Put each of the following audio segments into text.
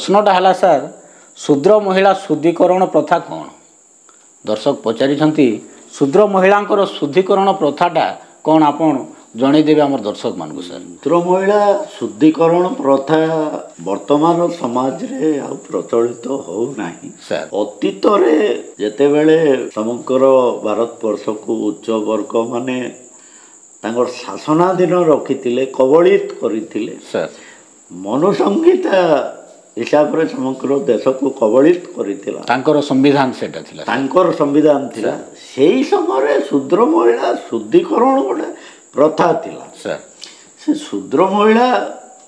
प्रश्नटा है सर शूद्र महिला शुद्धिकरण प्रथा कौन दर्शक पचारि शूद्र महिला शुद्धिकरण प्रथाटा कौन आपन जनईदेवे आम दर्शक मान सर। शूद्र महिला शुद्धिकरण प्रथा वर्तमान समाज रे आ प्रचलित हो नाही सर। अतीत रे जेतेबेले समग्र भारत वर्ष को उच्च वर्ग माने तांगर शासनाधीन रखिथिले कबलित करिथिले सर। मनुसंहिता हिसाब रे समग्र देश को कबलित करिथिला तांकर संविधान सेटा थिला तांकर संविधान थिला सेही समय शूद्र महिला शुद्धिकरण गोटे प्रथा थिला सर। से शूद्र महिला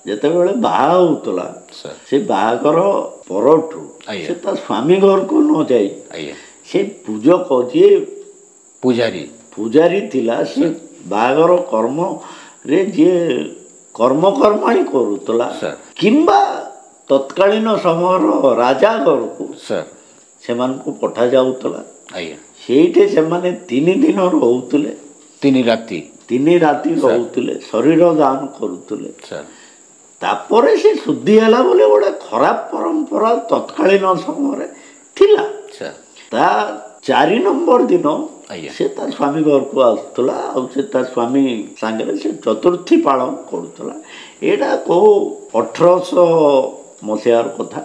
जेतेबेले बाहा होतला से बाहागर परठू से ता स्वामी घर को न जाई से पूजक जे पूजारी थिला से बाहागर कर्म रे जे कर्मकर्माणी करूतला किंबा तत्कालीन समय राजा घर को से मान को पठा जाउतला सेठे से माने 3 दिन रहउतले 3 राति रहउतले शरीर दान करूतले तापरे से शुद्धि हला बोले गोटे खराब परंपरा तत्कालीन समय थिला ता 4 नंबर दिन से ता स्वामी घर को आसुतला आ से ता स्वामी संगे से चतुर्थी पालन करूतला एटा को 1800 मसियार कथा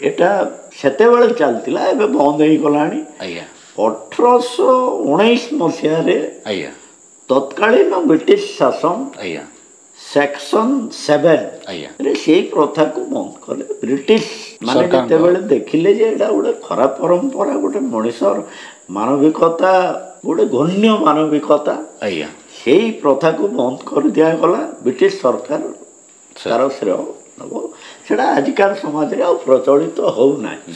एटा सेते बेले चलतिला एबे बंद होई गलानी 1819 मसिया रे तत्कालीन ब्रिटिश शासन सेक्शन 7 रे से प्रथा को बंद कले ब्रिटिश माने जेते बेले देखिले जे एटा गोटे खराब परंपरा गोटे मनुष्यर मानविकता गोटे गण्य मानविकता से प्रथा को बंद कर दिया गला ब्रिटिश सरकार तार श्रेय नब सेटा आजिकार समाज रे प्रचलित हो नाही।